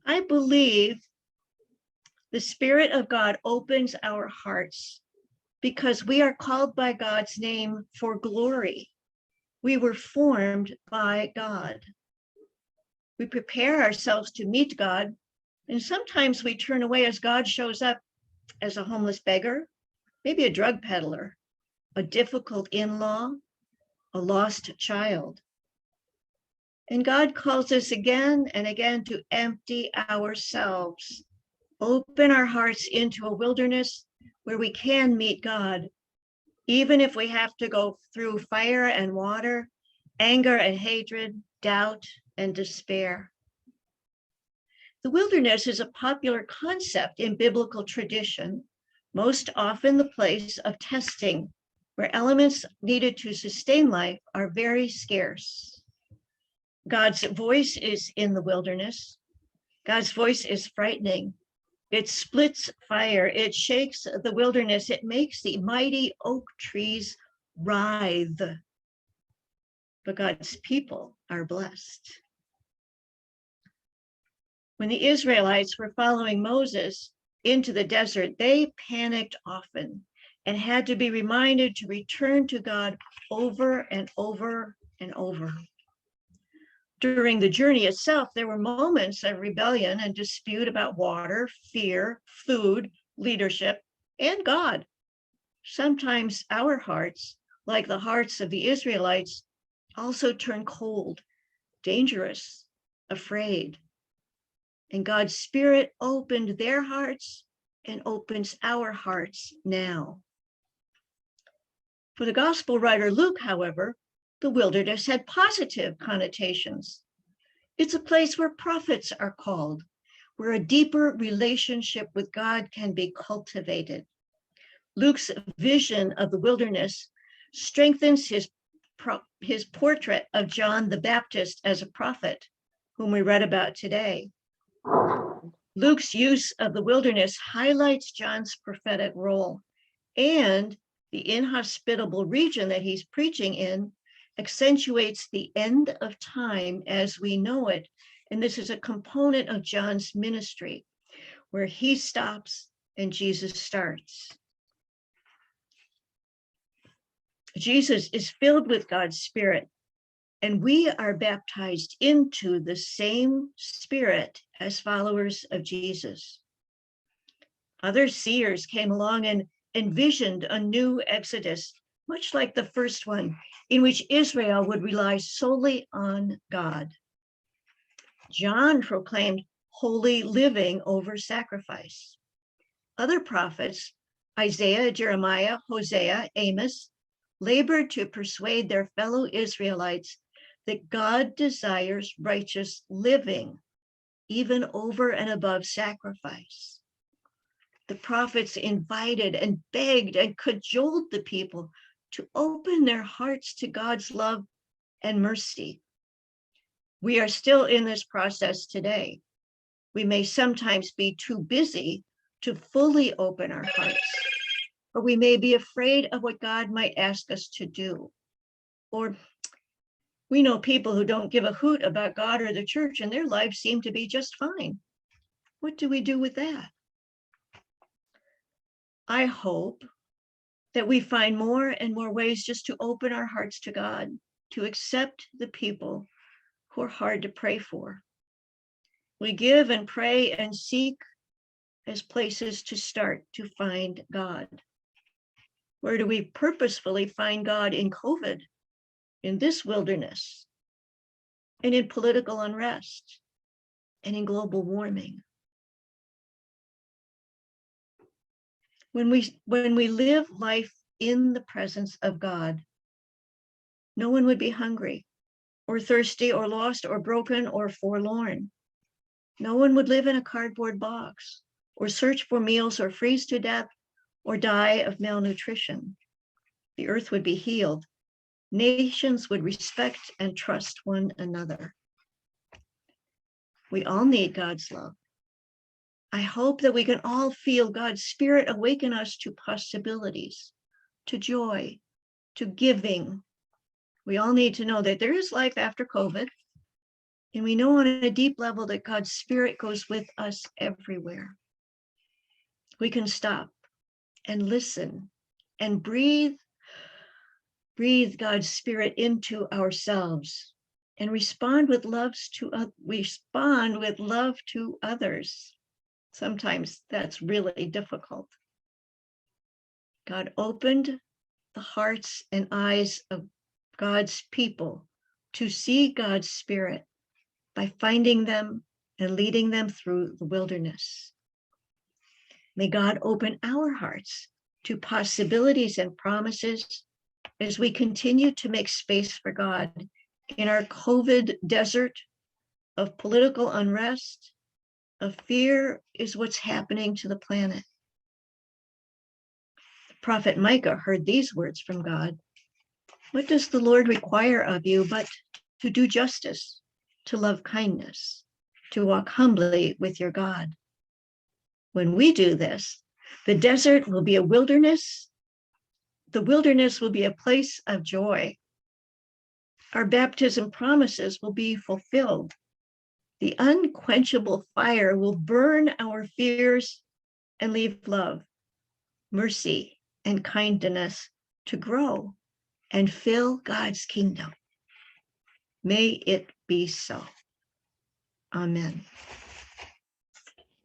I believe the Spirit of God opens our hearts because we are called by God's name for glory. We were formed by God. We prepare ourselves to meet God, and sometimes we turn away as God shows up as a homeless beggar, maybe a drug peddler, a difficult in-law, a lost child. And God calls us again and again to empty ourselves, open our hearts into a wilderness where we can meet God, even if we have to go through fire and water, anger and hatred, doubt and despair. The wilderness is a popular concept in biblical tradition, most often the place of testing, where elements needed to sustain life are very scarce. God's voice is in the wilderness. God's voice is frightening. It splits fire. It shakes the wilderness. It makes the mighty oak trees writhe. But God's people are blessed. When the Israelites were following Moses into the desert, they panicked often and had to be reminded to return to God over and over and over. During the journey itself, there were moments of rebellion and dispute about water, fear, food, leadership, and God. Sometimes our hearts, like the hearts of the Israelites, also turn cold, dangerous, afraid. And God's Spirit opened their hearts and opens our hearts now. For the gospel writer Luke, however, the wilderness had positive connotations. It's a place where prophets are called, where a deeper relationship with God can be cultivated. Luke's vision of the wilderness strengthens his portrait of John the Baptist as a prophet, whom we read about today. Luke's use of the wilderness highlights John's prophetic role, and the inhospitable region that he's preaching in accentuates the end of time as we know it. And this is a component of John's ministry, where he stops and Jesus starts. Jesus is filled with God's Spirit, and we are baptized into the same Spirit as followers of Jesus. Other seers came along and envisioned a new Exodus, much like the first one, in which Israel would rely solely on God. John proclaimed holy living over sacrifice. Other prophets, Isaiah, Jeremiah, Hosea, Amos, labored to persuade their fellow Israelites that God desires righteous living, even over and above sacrifice. The prophets invited and begged and cajoled the people to open their hearts to God's love and mercy. We are still in this process today. We may sometimes be too busy to fully open our hearts, or we may be afraid of what God might ask us to do. Or we know people who don't give a hoot about God or the church, and their lives seem to be just fine. What do we do with that? I hope that we find more and more ways just to open our hearts to God, to accept the people who are hard to pray for. We give and pray and seek as places to start to find God. Where do we purposefully find God in COVID, in this wilderness, and in political unrest, and in global warming? When we live life in the presence of God, no one would be hungry or thirsty or lost or broken or forlorn. No one would live in a cardboard box or search for meals or freeze to death or die of malnutrition. The earth would be healed. Nations would respect and trust one another. We all need God's love. I hope that we can all feel God's Spirit awaken us to possibilities, to joy, to giving. We all need to know that there is life after COVID. And we know on a deep level that God's Spirit goes with us everywhere. We can stop and listen and breathe God's Spirit into ourselves and respond with love to others. Sometimes that's really difficult. God opened the hearts and eyes of God's people to see God's Spirit by finding them and leading them through the wilderness. May God open our hearts to possibilities and promises as we continue to make space for God in our COVID desert of political unrest, of fear is what's happening to the planet. Prophet Micah heard these words from God. What does the Lord require of you but to do justice, to love kindness, to walk humbly with your God? When we do this, the desert will be a wilderness. The wilderness will be a place of joy. Our baptism promises will be fulfilled. The unquenchable fire will burn our fears and leave love, mercy, and kindness to grow and fill God's kingdom. May it be so. Amen.